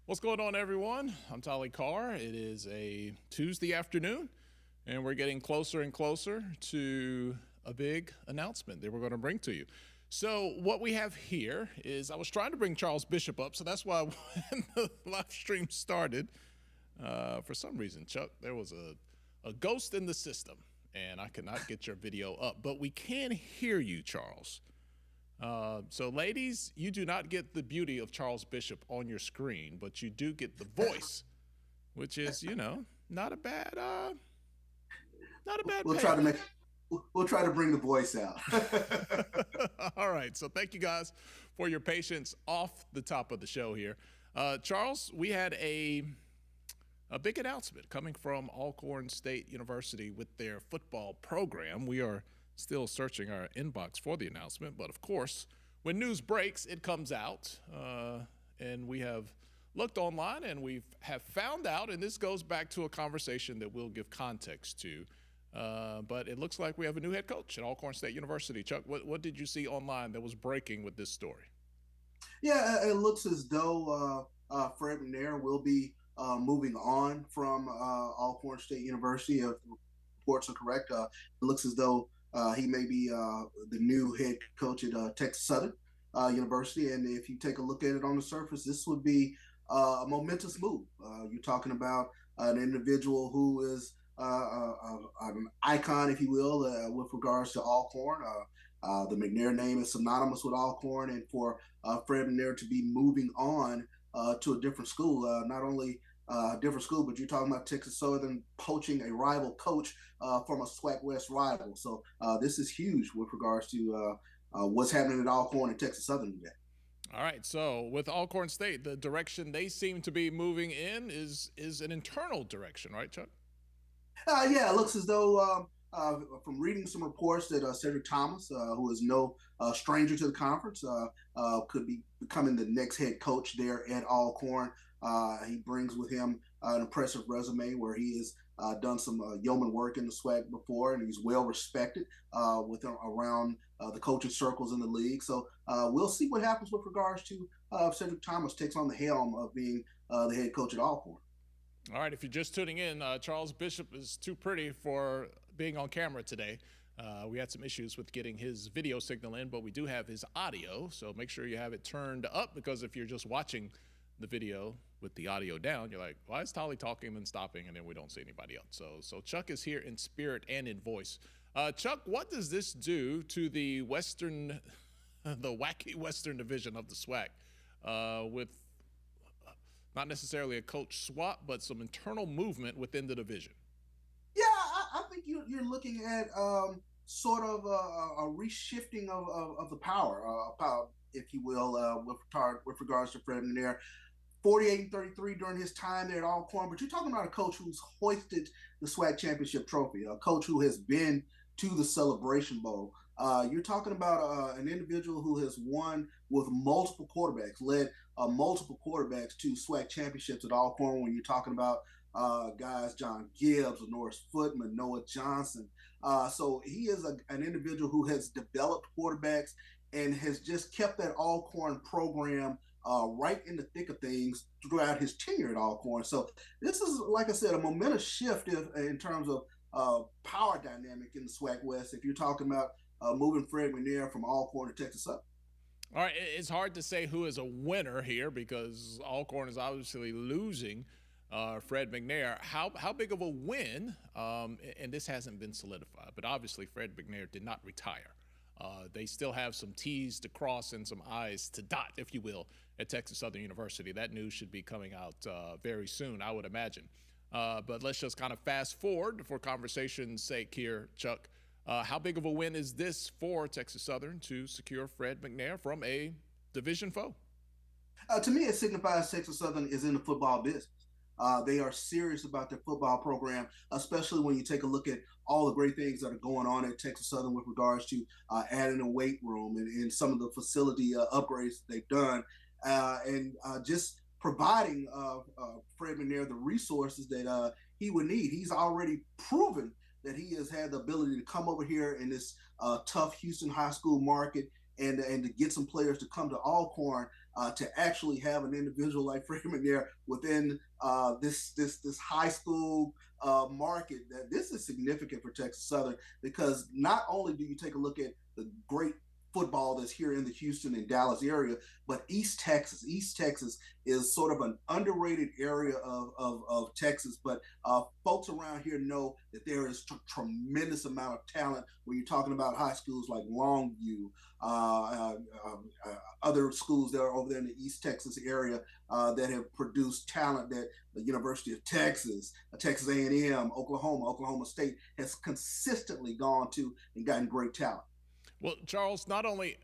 What's going on, everyone? I'm Tolly Carr. It is a Tuesday afternoon, and we're getting closer and closer to a big announcement that we're going to bring to you. So, what we have here is I was trying to bring Charles Bishop up, so that's why when the live stream started, for some reason, Chuck, there was a ghost in the system, and I could not get your video up. But we can hear you, Charles. So, ladies, you do not get the beauty of Charles Bishop on your screen, but you do get the voice, which is, not a bad, not a bad We'll try to payoff. make we'll try to bring the voice out. All right. So, thank you guys for your patience off the top of the show here. Charles, we had a big announcement coming from Alcorn State University with their football program. We are still searching our inbox for the announcement, but of course, when news breaks, it comes out, and we have looked online and we have found out, and this goes back to a conversation that we'll give context to. But it looks like we have a new head coach at Alcorn State University. Chuck, what did you see online that was breaking with this story? Yeah, it looks as though Fred McNair will be moving on from Alcorn State University. If the reports are correct, it looks as though he may be the new head coach at Texas Southern University. And if you take a look at it on the surface, this would be a momentous move. You're talking about an individual who is an icon, if you will, with regards to Alcorn. The McNair name is synonymous with Alcorn, and for Fred McNair to be moving on to a different school, not only a different school, but you're talking about Texas Southern poaching a rival coach from a SWAC West rival. So this is huge with regards to what's happening at Alcorn and Texas Southern today. All right, so with Alcorn State, the direction they seem to be moving in is an internal direction, right, Chuck? Yeah, it looks as though from reading some reports that Cedric Thomas, who is no stranger to the conference, could be becoming the next head coach there at Alcorn. He brings with him an impressive resume where he has done some yeoman work in the SWAC before, and he's well respected with around the coaching circles in the league. So we'll see what happens with regards to Cedric Thomas takes on the helm of being the head coach at Alcorn. All right, if you're just tuning in, Charles Bishop is too pretty for being on camera today. We had some issues with getting his video signal in, but we do have his audio, so make sure you have it turned up, because if you're just watching the video with the audio down, you're like, why is Tolly talking and stopping, and then we don't see anybody else? So Chuck is here in spirit and in voice. Chuck, what does this do to the the wacky Western division of the SWAC, with not necessarily a coach swap, but some internal movement within the division? Yeah, I think you're looking at sort of a reshifting of the power, if you will, with regards to Fred McNair. 48 and 33 during his time there at Alcorn, but you're talking about a coach who's hoisted the SWAC championship trophy, a coach who has been to the Celebration Bowl. You're talking about an individual who has won with multiple quarterbacks, led multiple quarterbacks to SWAC championships at Alcorn. When you're talking about guys, John Gibbs, Norris Footman, Noah Johnson. So he is an individual who has developed quarterbacks and has just kept that Alcorn program right in the thick of things throughout his tenure at Alcorn. So this is, like I said, a momentous shift in terms of power dynamic in the SWAC West. If you're talking about moving Fred McNair from Alcorn to Texas Southern. All right, it's hard to say who is a winner here, because Alcorn is obviously losing Fred McNair. How big of a win, and this hasn't been solidified, but obviously Fred McNair did not retire. They still have some T's to cross and some I's to dot, if you will, at Texas Southern University. That news should be coming out very soon, I would imagine. But let's just kind of fast forward for conversation's sake here, Chuck. How big of a win is this for Texas Southern to secure Fred McNair from a division foe? To me, it signifies Texas Southern is in the football business. They are serious about their football program, especially when you take a look at all the great things that are going on at Texas Southern with regards to adding a weight room and some of the facility upgrades that they've done, and just providing Fred McNair the resources that he would need. He's already proven that he has had the ability to come over here in this tough Houston high school market and to get some players to come to Alcorn. to actually have an individual like Fred McNair within this high school market, that this is significant for Texas Southern, because not only do you take a look at the great football that's here in the Houston and Dallas area, but East Texas. East Texas is sort of an underrated area of Texas, but folks around here know that there is tremendous amount of talent when you're talking about high schools like Longview, other schools that are over there in the East Texas area that have produced talent that the University of Texas, Texas A&M, Oklahoma State has consistently gone to and gotten great talent. Well, Charles, not only,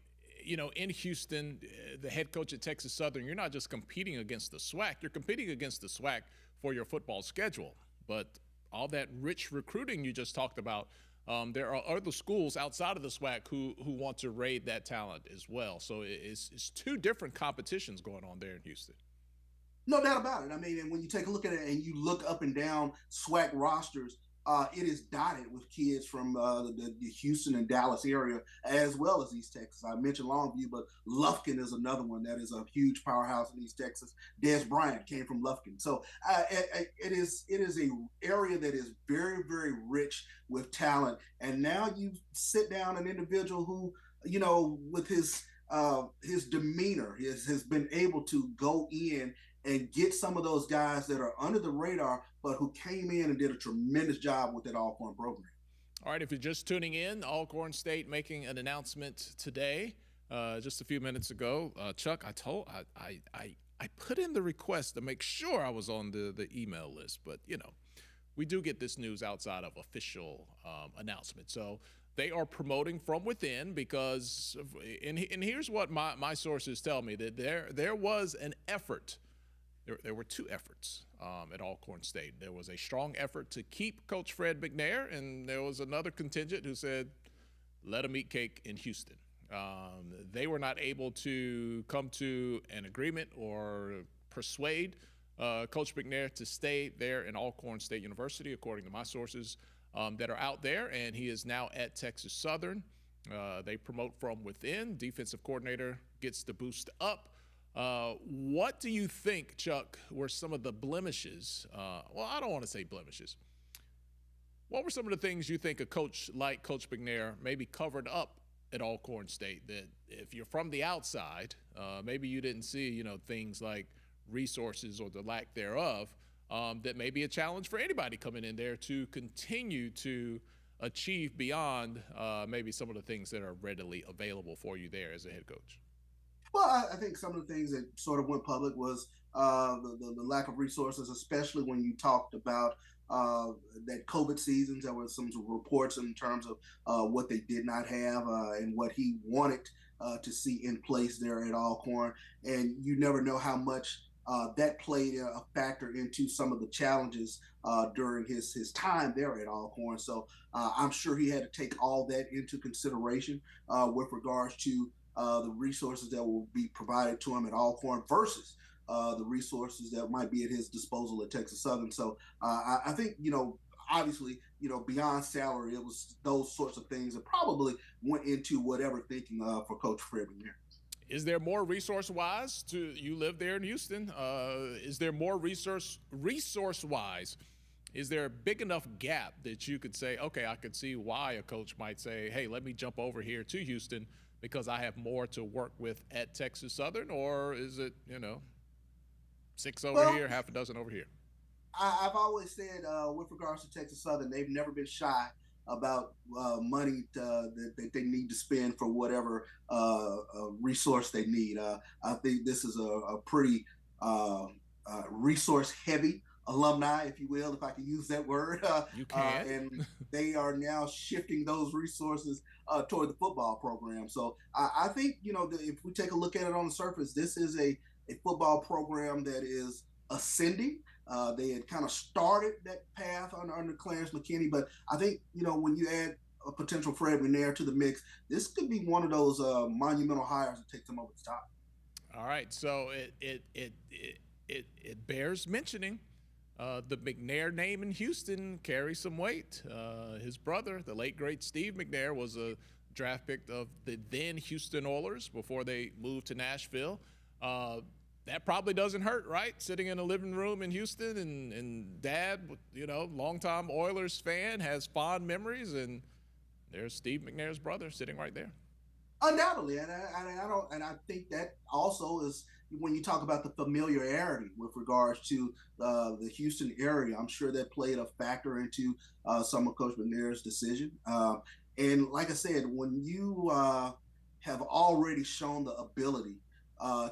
in Houston, the head coach at Texas Southern, you're not just competing against the SWAC, you're competing against the SWAC for your football schedule. But all that rich recruiting you just talked about, there are other schools outside of the SWAC who want to raid that talent as well. So it's two different competitions going on there in Houston. No doubt about it. I mean, and when you take a look at it and you look up and down SWAC rosters, it is dotted with kids from the Houston and Dallas area, as well as East Texas. I mentioned Longview, but Lufkin is another one that is a huge powerhouse in East Texas. Des Bryant came from Lufkin. So it is an area that is very, very rich with talent. And now you sit down an individual who, with his demeanor, has been able to go in and get some of those guys that are under the radar, but who came in and did a tremendous job with that Alcorn program. All right, if you're just tuning in, Alcorn State making an announcement today, just a few minutes ago. Chuck, I put in the request to make sure I was on the email list, but we do get this news outside of official announcement. So they are promoting from within because, and here's what my sources tell me, that there was an effort. There were two efforts at Alcorn State. There was a strong effort to keep Coach Fred McNair, and there was another contingent who said, let him eat cake in Houston. They were not able to come to an agreement or persuade Coach McNair to stay there in Alcorn State University, according to my sources that are out there, and he is now at Texas Southern. They promote from within. Defensive coordinator gets the boost up. What do you think, Chuck, were some of the blemishes? Well, I don't want to say blemishes. What were some of the things you think a coach like Coach McNair maybe covered up at Alcorn State that if you're from the outside, maybe you didn't see, things like resources or the lack thereof, that may be a challenge for anybody coming in there to continue to achieve beyond maybe some of the things that are readily available for you there as a head coach? Well, I think some of the things that sort of went public was the lack of resources, especially when you talked about that COVID seasons. There were some reports in terms of what they did not have and what he wanted to see in place there at Alcorn. And you never know how much that played a factor into some of the challenges during his time there at Alcorn. So I'm sure he had to take all that into consideration with regards to the resources that will be provided to him at Alcorn versus the resources that might be at his disposal at Texas Southern. So I think, obviously, beyond salary, it was those sorts of things that probably went into whatever thinking for Coach Fred McNair. Is there more resource-wise you live there in Houston? Is there more resource-wise? Is there a big enough gap that you could say, okay, I could see why a coach might say, hey, let me jump over here to Houston because I have more to work with at Texas Southern? Or is it, 6 over here, half a dozen over here? I've always said with regards to Texas Southern, they've never been shy about money that they need to spend for whatever resource they need. I think this is a pretty resource-heavy alumni, if you will, if I can use that word. You can. And they are now shifting those resources toward the football program. So I think, if we take a look at it on the surface, this is a football program that is ascending. They had kind of started that path under Clarence McKinney, but I think, when you add a potential Fred McNair to the mix, this could be one of those monumental hires that takes them over the top. All right, so it bears mentioning the McNair name in Houston carries some weight. His brother, the late great Steve McNair, was a draft pick of the then Houston Oilers before they moved to Nashville. That probably doesn't hurt, right? Sitting in a living room in Houston, and dad, you know, longtime Oilers fan, has fond memories, and there's Steve McNair's brother sitting right there. Undoubtedly, I don't, and I think that also is when you talk about the familiarity with regards to the Houston area. I'm sure that played a factor into some of Coach McNair's decision. And like I said, when you have already shown the ability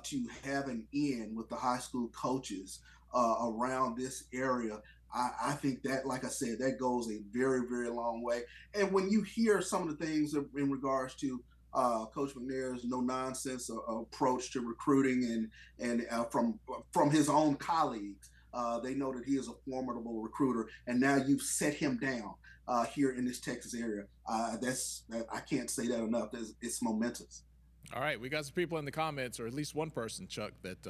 to have an in with the high school coaches around this area, I think that, like I said, that goes a very, very long way. And when you hear some of the things in regards to Coach McNair's no nonsense approach to recruiting, and from his own colleagues, they know that he is a formidable recruiter, and now you've set him down here in this Texas area. I can't say that enough. It's momentous. All right, we got some people in the comments, or at least one person, Chuck, that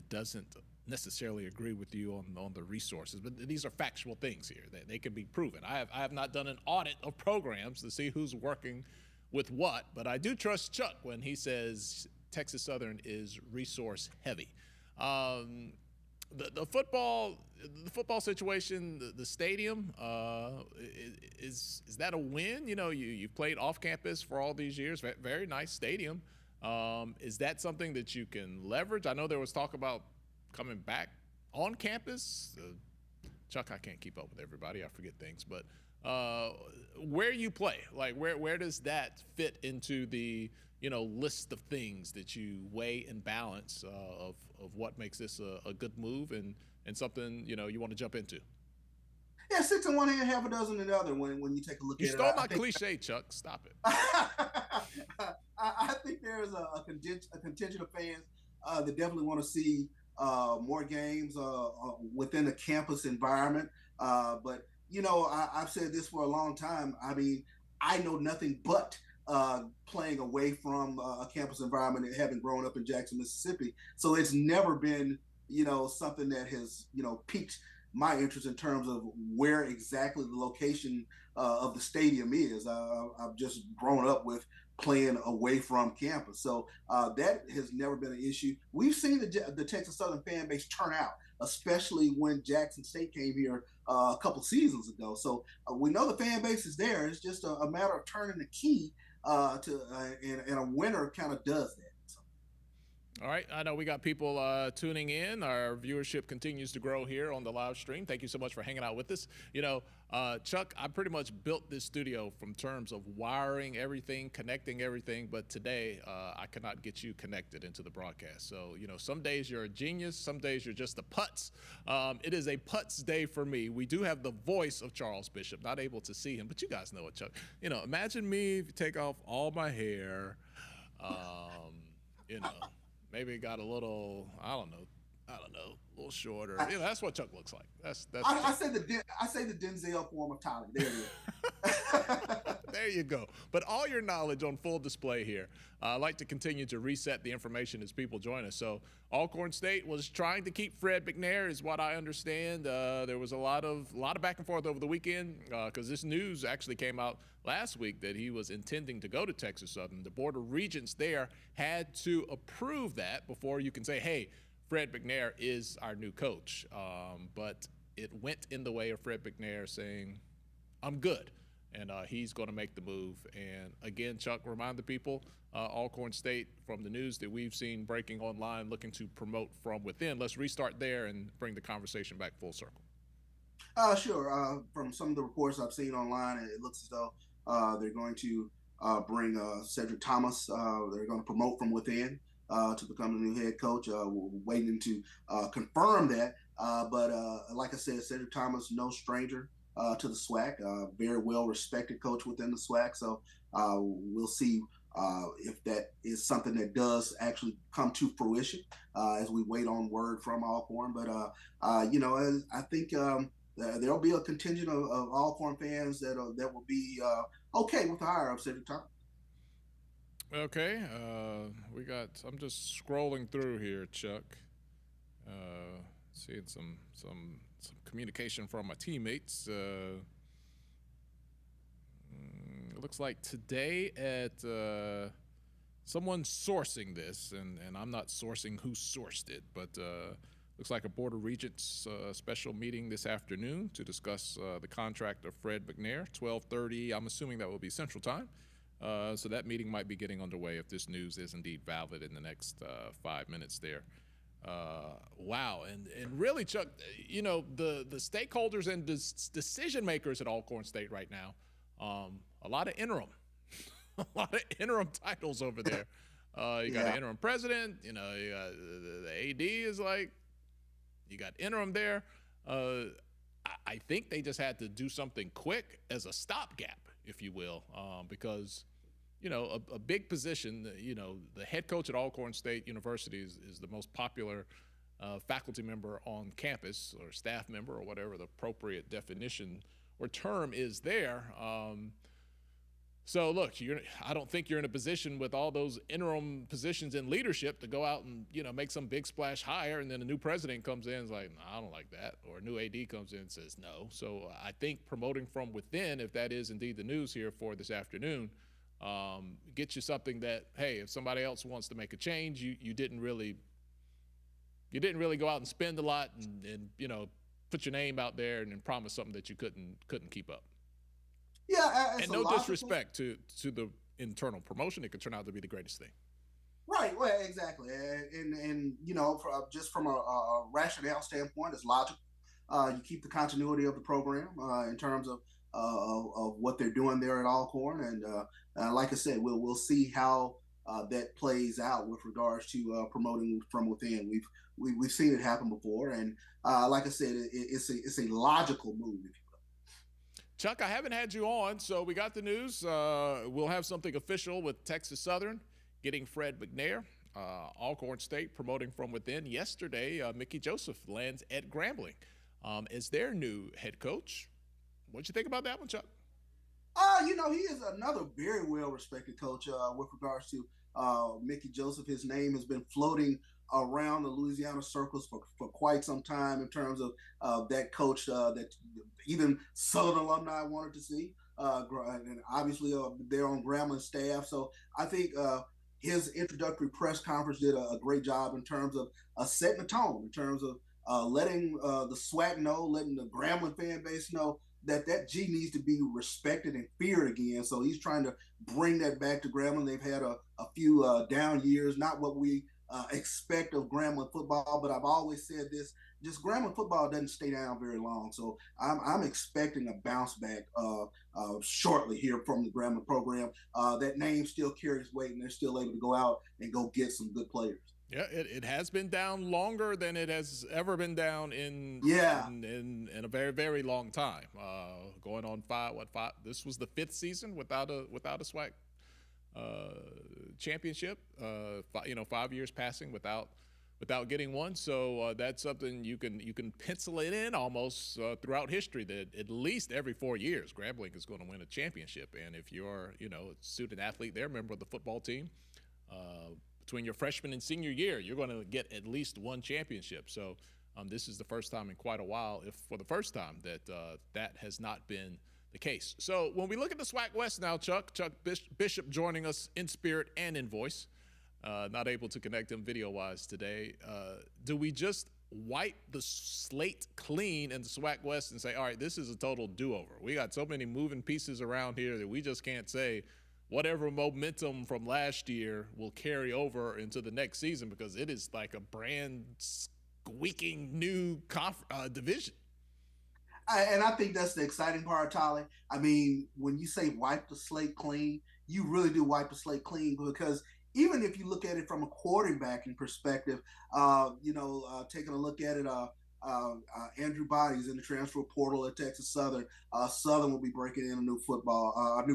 doesn't necessarily agree with you on the resources, but these are factual things here. They can be proven. I have not done an audit of programs to see who's working with what, but I do trust Chuck when he says Texas Southern is resource heavy. The football situation, the stadium, is that a win? You know, you've played off campus for all these years. Very nice stadium. Is that something that you can leverage? I know there was talk about coming back on campus. Chuck, I can't keep up with everybody. I forget things, but where you play, like where does that fit into the list of things that you weigh and balance of what makes this a good move and something you want to jump into? Yeah, 6 in one hand, half a dozen in the other. When you take a look at it, you stole my cliche, Chuck. Stop it. I think there's a contingent of fans that definitely want to see more games within a campus environment. But I've said this for a long time. I mean, I know nothing but playing away from a campus environment and having grown up in Jackson, Mississippi. So it's never been, something that has, piqued my interest in terms of where exactly the location of the stadium is. I've just grown up with playing away from campus. So that has never been an issue. We've seen the Texas Southern fan base turn out, especially when Jackson State came here a couple seasons ago. So we know the fan base is there. It's just a matter of turning the key and a winner kind of does that. All right, I know we got people tuning in. Our viewership continues to grow here on the live stream. Thank you so much for hanging out with us. Chuck, I pretty much built this studio from terms of wiring everything, connecting everything, but today I cannot get you connected into the broadcast. So, some days you're a genius, some days you're just a putz. It is a putz day for me. We do have the voice of Charles Bishop, not able to see him, but you guys know it, Chuck. Imagine me if you take off all my hair, maybe got a little, I don't know, a little shorter. That's what Chuck looks like. I say the Denzel form of Tolly. There it is. There you go. But all your knowledge on full display here. I like to continue to reset the information as people join us. So Alcorn State was trying to keep Fred McNair, is what I understand. There was a lot of back and forth over the weekend because this news actually came out last week that he was intending to go to Texas Southern. The Board of Regents there had to approve that before you can say, hey, Fred McNair is our new coach. But it went in the way of Fred McNair saying, I'm good. And he's going to make the move. And again, Chuck, remind the people, Alcorn State, from the news that we've seen breaking online, looking to promote from within. Let's restart there and bring the conversation back full circle. Sure. From some of the reports I've seen online, it looks as though they're going to bring Cedric Thomas. They're going to promote from within to become the new head coach. We're waiting to confirm that. But like I said, Cedric Thomas, no stranger to the SWAC, very well respected coach within the SWAC. So we'll see if that is something that does actually come to fruition as we wait on word from Alcorn. But I think there'll be a contingent of Alcorn fans that will be okay with the hire of Cedric Thomas. Okay, I'm just scrolling through here, Chuck. Seeing some communication from my teammates. It looks like today at someone sourcing this, and I'm not sourcing who sourced it, but looks like a Board of Regents special meeting this afternoon to discuss the contract of Fred McNair, 12:30. I'm assuming that will be Central Time. So that meeting might be getting underway if this news is indeed valid in the next 5 minutes there. Wow, and really, Chuck, you know, the stakeholders and decision makers at Alcorn State right now, a lot of interim, a lot of interim titles over there. You got an interim president, you know, you got, the AD is like, you got interim there. I think they just had to do something quick as a stopgap, if you will, because, you know, a big position, you know, the head coach at Alcorn State University is the most popular faculty member on campus, or staff member, or whatever the appropriate definition or term is there. So look, I don't think you're in a position with all those interim positions in leadership to go out and, you know, make some big splash hire, and then a new president comes in and is like, no, I don't like that, or a new AD comes in and says no. So I think promoting from within, if that is indeed the news here for this afternoon, get you something that, hey, if somebody else wants to make a change, you didn't really go out and spend a lot and you know, put your name out there and then promise something that you couldn't keep up. Yeah, and no disrespect to the internal promotion, it could turn out to be the greatest thing. Right. Well, exactly. And you know, just from a rationale standpoint, it's logical. You keep the continuity of the program in terms of what they're doing there at Alcorn, and like I said, we'll see how that plays out with regards to promoting from within. We've seen it happen before, and like I said, it's a logical move, if you will. Chuck, I haven't had you on, so we got the news. We'll have something official with Texas Southern getting Fred McNair. Alcorn State promoting from within. Yesterday, Mickey Joseph lands at Grambling as their new head coach. What'd you think about that one, Chuck? You know, he is another very well-respected coach with regards to Mickey Joseph. His name has been floating around the Louisiana circles for quite some time in terms of that coach that even Southern alumni wanted to see. And obviously, they're on Grambling staff. So I think his introductory press conference did a great job in terms of setting the tone, in terms of letting the SWAC know, letting the Grambling fan base know that G needs to be respected and feared again. So he's trying to bring that back to Grambling. They've had a few down years, not what we expect of Grambling football, but I've always said this, just Grambling football doesn't stay down very long. So I'm expecting a bounce back shortly here from the Grambling program. That name still carries weight, and they're still able to go out and go get some good players. Yeah, it has been down longer than it has ever been down in a very, very long time. Going on five. This was the 5th season without a SWAC championship. 5 years passing without getting one. So that's something you can pencil it in almost throughout history, that at least every 4 years Grambling is going to win a championship. And if you're a student athlete there, member of the football team, between your freshman and senior year, you're going to get at least one championship. So this is the first time in quite a while, if for the first time, that that has not been the case. So when we look at the SWAC West now, Chuck Bishop joining us in spirit and in voice, not able to connect him video-wise today. Do we just wipe the slate clean in the SWAC West and say, all right, this is a total do-over? We got so many moving pieces around here that we just can't say whatever momentum from last year will carry over into the next season, because it is like a brand squeaking new division. And I think that's the exciting part, Tolly. I mean, when you say wipe the slate clean, you really do wipe the slate clean, because even if you look at it from a quarterbacking perspective, taking a look at it, Andrew Body's in the transfer portal at Texas Southern. Southern will be breaking in a new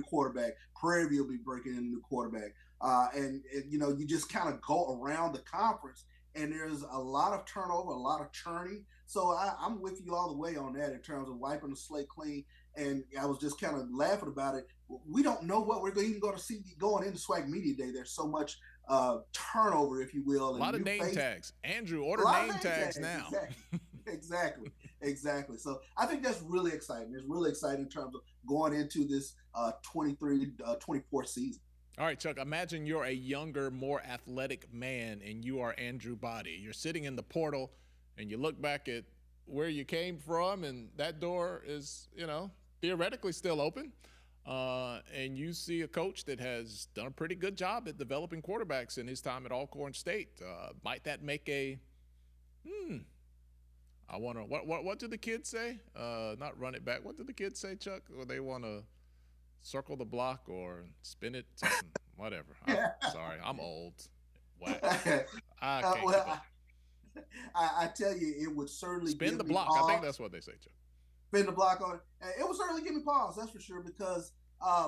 quarterback. Prairie View will be breaking in a new quarterback. And you just kind of go around the conference, and there's a lot of turnover, a lot of churning. So I'm with you all the way on that in terms of wiping the slate clean. And I was just kind of laughing about it. We don't know what we're even going to see going into SWAC Media Day. There's so much turnover, if you will. A lot of name tags. Andrew, order name tags now. Exactly. So I think that's really exciting. It's really exciting in terms of going into this 23-24 season. All right, Chuck, imagine you're a younger, more athletic man and you are Andrew Body. You're sitting in the portal and you look back at where you came from, and that door is, theoretically still open. And you see a coach that has done a pretty good job at developing quarterbacks in his time at Alcorn State. Might that make a, I want to, what do the kids say? Not run it back. What do the kids say, Chuck? Or they want to circle the block or spin it, something, whatever. Sorry, I'm old. Whack. I can't keep up. I tell you, it would certainly spin the block. Pause. I think that's what they say, Chuck. Spin the block on it. It would certainly give me pause, that's for sure, because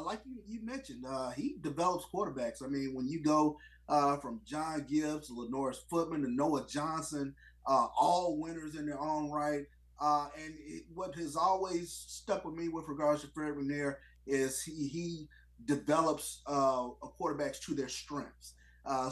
like you mentioned, he develops quarterbacks. I mean, when you go from John Gibbs to Lenoris Footman to Noah Johnson, all winners in their own right. What has always stuck with me with regards to Fred McNair is he develops quarterbacks to their strengths.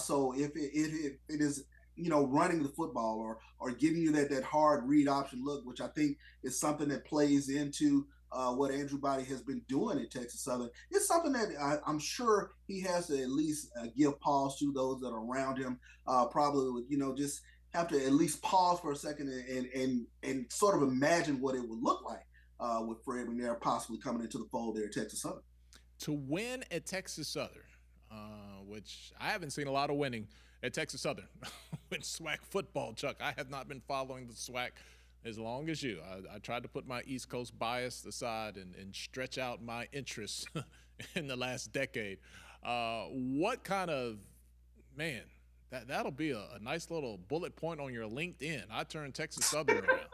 So if it is running the football or giving you that hard read option look, which I think is something that plays into what Andrew Body has been doing at Texas Southern, it's something that I'm sure he has to at least give pause to those that are around him. Probably would just have to at least pause for a second and sort of imagine what it would look like with Fred McNair possibly coming into the fold there at Texas Southern. To win at Texas Southern, which I haven't seen a lot of winning at Texas Southern with SWAC football, Chuck. I have not been following the SWAC as long as you. I tried to put my East Coast bias aside and stretch out my interests in the last decade. What kind of, man, that'll be a nice little bullet point on your LinkedIn. I turned Texas Southern around.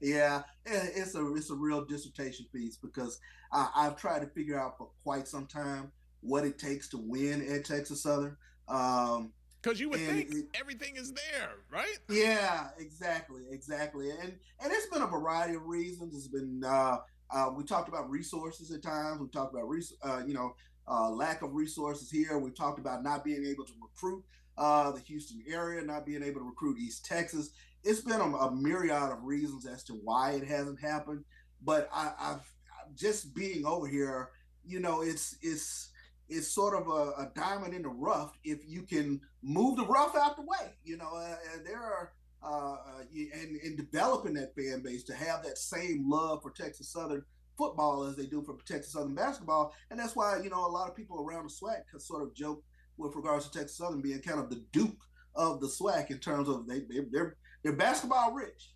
Yeah, it's a real dissertation piece because I've tried to figure out for quite some time what it takes to win at Texas Southern. Because you would think everything is there, right? Yeah, exactly. And it's been a variety of reasons. It's been we talked about resources at times. We talked about lack of resources here. We talked about not being able to recruit the Houston area, not being able to recruit East Texas. It's been a myriad of reasons as to why it hasn't happened. But I've just being over here, it's sort of a diamond in the rough if you can move the rough out the way. There are in developing that fan base to have that same love for Texas Southern football as they do for Texas Southern basketball, and that's why a lot of people around the SWAC can sort of joke with regards to Texas Southern being kind of the Duke of the SWAC in terms of they're basketball rich.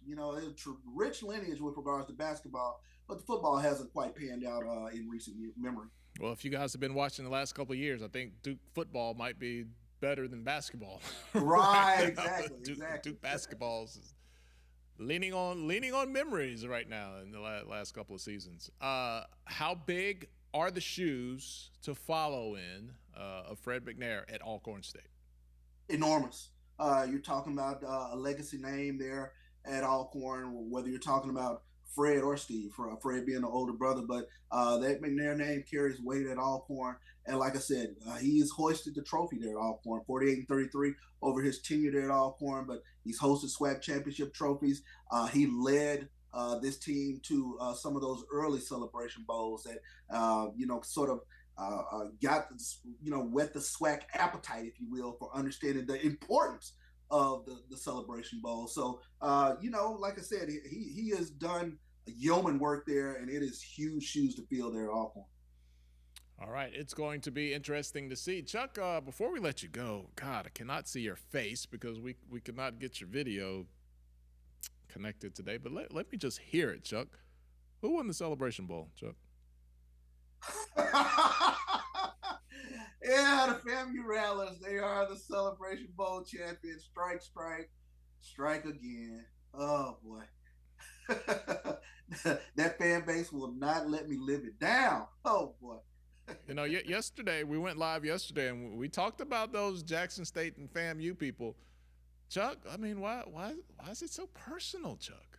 Rich lineage with regards to basketball, but the football hasn't quite panned out in recent memory. Well, if you guys have been watching the last couple of years, I think Duke football might be better than basketball. Right, exactly. Duke basketball's leaning on memories right now in the last couple of seasons. How big are the shoes to follow in of Fred McNair at Alcorn State? Enormous. You're talking about a legacy name there at Alcorn, whether you're talking about Fred or Steve, Fred being the older brother, but that McNair name carries weight at Alcorn. And like I said, he's hoisted the trophy there at Alcorn, 48-33 over his tenure there at Alcorn, but he's hosted SWAC championship trophies. He led this team to some of those early celebration bowls that, sort of got, whet the SWAC appetite, if you will, for understanding the importance of the celebration bowl. So, like I said, he has done yeoman work there, and it is huge shoes to fill there at Alcorn. All right, it's going to be interesting to see. Chuck, before we let you go, God, I cannot see your face because we could not get your video connected today, but let me just hear it, Chuck. Who won the Celebration Bowl, Chuck? Yeah, the FAMU Rattlers, they are the Celebration Bowl champions. Strike again. Oh, boy. That fan base will not let me live it down. Oh, boy. Yesterday, we went live yesterday, and we talked about those Jackson State and FAMU people. Chuck, I mean, why is it so personal, Chuck?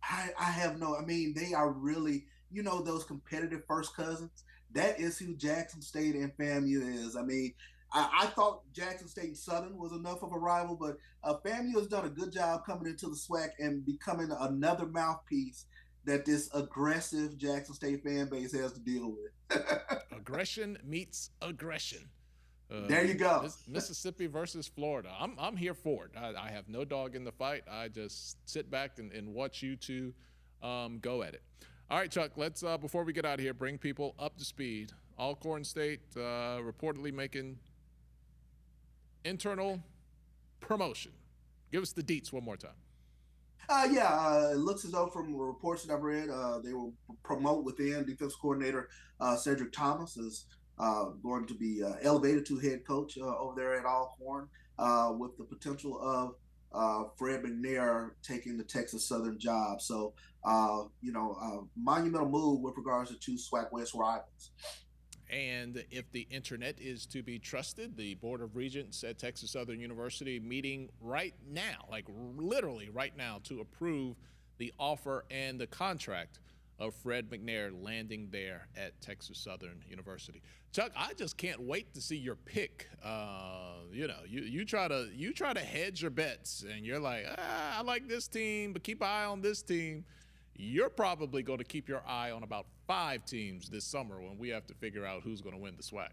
I have they are really, those competitive first cousins. That is who Jackson State and FAMU is. I mean, I thought Jackson State and Southern was enough of a rival, but FAMU has done a good job coming into the SWAC and becoming another mouthpiece that this aggressive Jackson State fan base has to deal with. Aggression meets aggression. There you go. Mississippi versus Florida. I'm here for it. I have no dog in the fight. I just sit back and watch you two go at it. All right, Chuck, let's, before we get out of here, bring people up to speed. Alcorn State reportedly making internal promotion. Give us the deets one more time. It looks as though from reports that I've read, they will promote within. Defense coordinator Cedric Thomas is going to be elevated to head coach over there at Alcorn, with the potential of Fred McNair taking the Texas Southern job. So, monumental move with regards to two SWAC West rivals. And if the internet is to be trusted, the Board of Regents at Texas Southern University meeting right now, like literally right now, to approve the offer and the contract of Fred McNair landing there at Texas Southern University. Chuck, I just can't wait to see your pick. You try to hedge your bets, and you're like, I like this team, but keep an eye on this team. You're probably going to keep your eye on about 5 teams this summer when we have to figure out who's going to win the SWAC.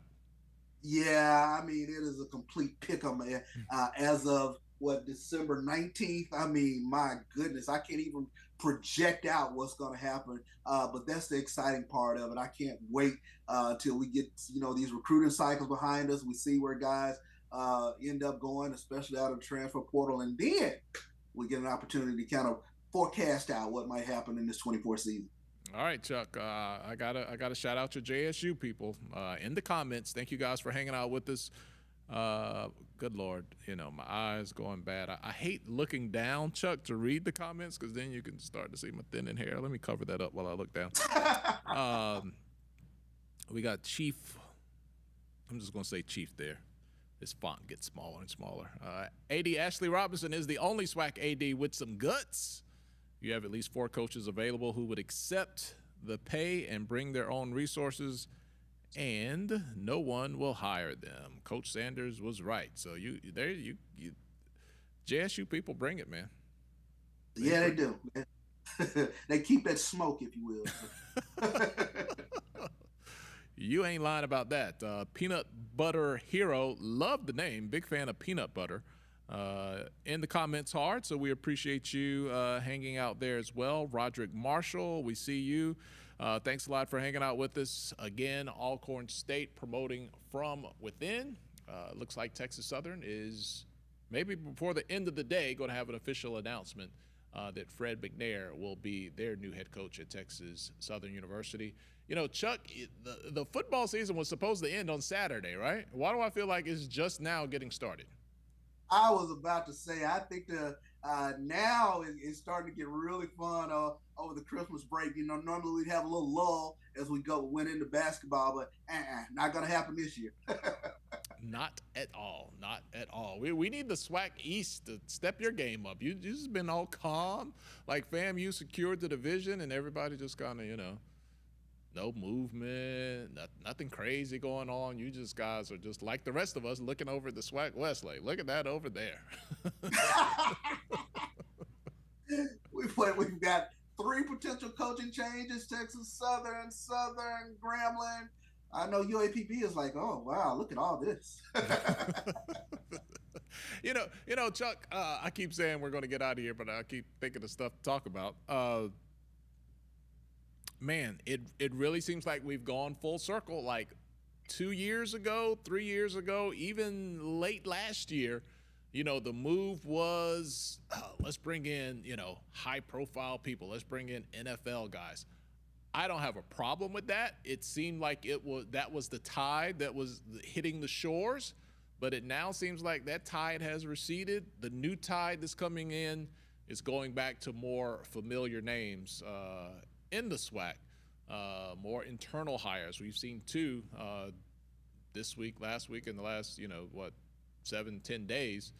Yeah, I mean, it is a complete pick-em, man. As of, December 19th? I mean, my goodness, I can't even project out what's going to happen. But that's the exciting part of it. I can't wait till we get, these recruiting cycles behind us. We see where guys end up going, especially out of the transfer portal. And then we get an opportunity to kind of forecast out what might happen in this 24 season. All right, Chuck. I gotta shout out your JSU people in the comments. Thank you guys for hanging out with us. Good Lord, my eyes going bad. I hate looking down, Chuck, to read the comments, because then you can start to see my thinning hair. Let me cover that up while I look down. We got Chief. I'm just gonna say Chief there. This font gets smaller and smaller. AD Ashley Robinson is the only SWAC AD with some guts. You have at least 4 coaches available who would accept the pay and bring their own resources, and no one will hire them. Coach Sanders was right. So you JSU people bring it, man. They do. They keep that smoke, if you will. You ain't lying about that. Peanut Butter Hero, love the name. Big fan of peanut butter. In the comments hard, so we appreciate you hanging out there as well. Roderick Marshall, we see you. Thanks a lot for hanging out with us. Again, Alcorn State promoting from within. Looks like Texas Southern is maybe before the end of the day going to have an official announcement that Fred McNair will be their new head coach at Texas Southern University. Chuck, the football season was supposed to end on Saturday, right? Why do I feel like it's just now getting started? I was about to say, I think now it's starting to get really fun over the Christmas break. Normally we'd have a little lull as we went into basketball, but not going to happen this year. Not at all. Not at all. We need the SWAC East to step your game up. You just been all calm. Like, FAMU secured the division, and everybody just kind of, no movement, nothing crazy going on. You just guys are just like the rest of us looking over at the SWAC West. Like, look at that over there. We've got 3 potential coaching changes: Texas Southern, Grambling. I know UAPB is like, oh wow, look at all this. Chuck. I keep saying we're going to get out of here, but I keep thinking of stuff to talk about. Man, it really seems like we've gone full circle. Like 2 years ago, 3 years ago, even late last year, the move was, let's bring in, high-profile people. Let's bring in NFL guys. I don't have a problem with that. It seemed like that was the tide that was hitting the shores, but it now seems like that tide has receded. The new tide that's coming in is going back to more familiar names in the SWAC, more internal hires. We've seen 2 this week, last week, in the last 7-10 days.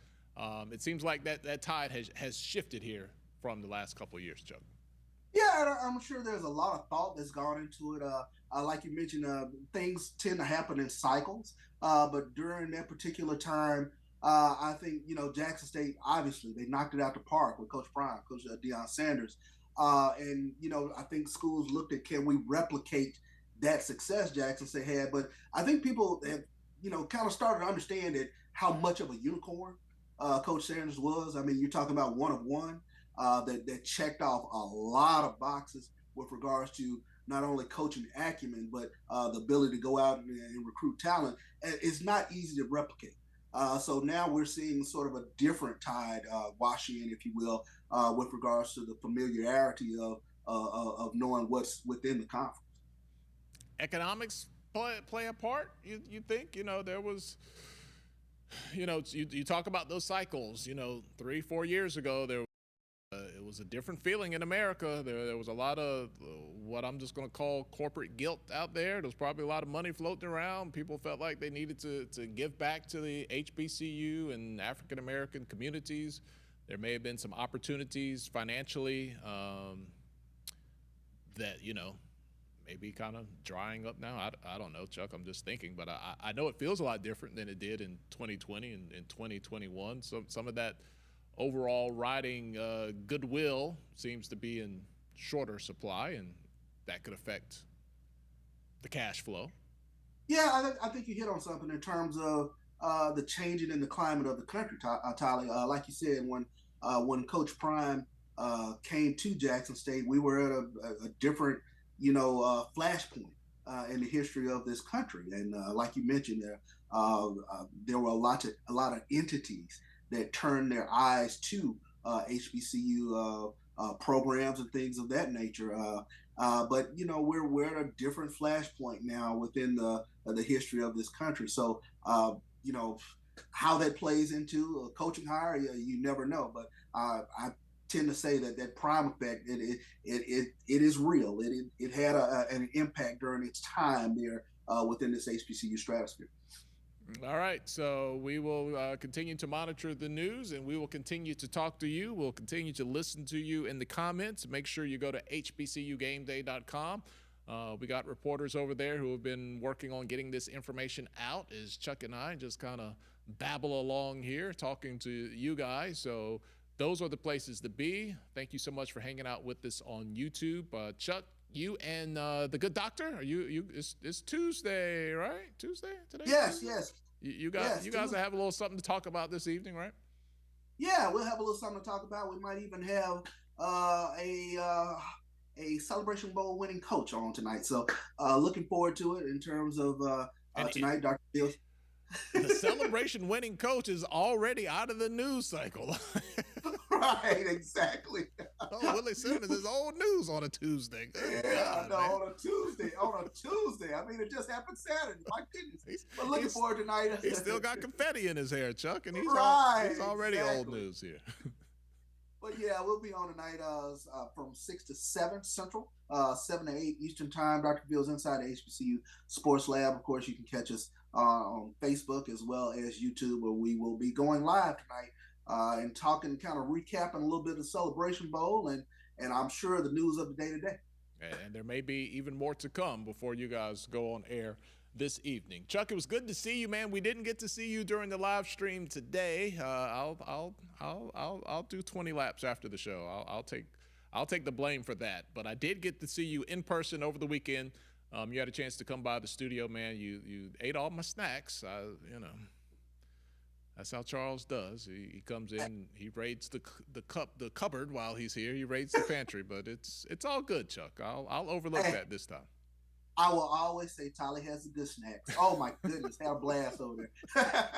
It seems like that tide has shifted here from the last couple of years, Chuck. Yeah, I'm sure there's a lot of thought that's gone into it. Like you mentioned, things tend to happen in cycles, but during that particular time, I think Jackson State, obviously they knocked it out the park with Coach Prime, Coach Deion Sanders. And I think schools looked at, can we replicate that success Jackson State had? But I think people have kind of started to understand that how much of a unicorn Coach Sanders was. I mean, you're talking about one of one that checked off a lot of boxes with regards to not only coaching acumen, but the ability to go out and recruit talent. It's not easy to replicate. So now we're seeing sort of a different tide wash in, if you will, with regards to the familiarity of knowing what's within the conference. Economics play a part, you think? There was, you talk about those cycles. 3-4 years ago, it was a different feeling in America. There was a lot of what I'm just going to call corporate guilt out there. There was probably a lot of money floating around. People felt like they needed to give back to the HBCU and African American communities. There may have been some opportunities financially that, maybe kind of drying up now. I don't know, Chuck. I'm just thinking. But I know it feels a lot different than it did in 2020 and in 2021. Some of that overall riding goodwill seems to be in shorter supply, and that could affect the cash flow. Yeah, I think you hit on something in terms of the changing in the climate of the country, Tolly. Like you said, when Coach Prime came to Jackson State, we were at a different, flashpoint in the history of this country. And like you mentioned, there were a lot of entities that turned their eyes to HBCU programs and things of that nature. But we're at a different flashpoint now within the history of this country. So how that plays into a coaching hire, you never know. But I tend to say that prime effect, it is real. It had an impact during its time there within this HBCU stratosphere. All right, so we will continue to monitor the news, and we will continue to talk to you. We'll continue to listen to you in the comments. Make sure you go to hbcugameday.com. We got reporters over there who have been working on getting this information out as Chuck and I just kind of babble along here talking to you guys. So those are the places to be. Thank you so much for hanging out with us on YouTube. Chuck, you and the good doctor, it's Tuesday, right? Tuesday today? Yes. You guys will have a little something to talk about this evening, right? Yeah, we'll have a little something to talk about. We might even have a Celebration Bowl winning coach on tonight. So looking forward to it in terms of tonight, Dr. Fields. The Celebration winning coach is already out of the news cycle. Right, exactly. Oh, Willie Simmons is old news on a Tuesday. God, on a Tuesday. I mean, it just happened Saturday. My goodness. But looking forward tonight. He's still got confetti in his hair, Chuck, and he's already exactly. old news here. But yeah, we'll be on tonight from 6 to 7 Central, 7 to 8 Eastern Time. Dr. Fields inside the HBCU Sports Lab. Of course, you can catch us on Facebook as well as YouTube, where we will be going live tonight and talking, kind of recapping a little bit of the Celebration Bowl and I'm sure the news of the day today. And there may be even more to come before you guys go on air this evening. Chuck, it was good to see you, man. We didn't get to see you during the live stream today. I'll do 20 laps after the show. I'll take the blame for that. But I did get to see you in person over the weekend. You had a chance to come by the studio, man. You ate all my snacks. That's how Charles does. He comes in, he raids the cupboard while he's here. He raids the pantry, but it's all good, Chuck. I'll overlook that this time. I will always say Tolly has the good snacks. Oh my goodness, have a blast over there.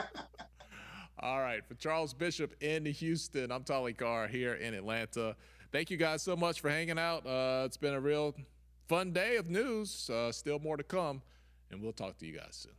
All right, for Charles Bishop in Houston, I'm Tolly Carr here in Atlanta. Thank you guys so much for hanging out. It's been a real fun day of news. Still more to come, and we'll talk to you guys soon.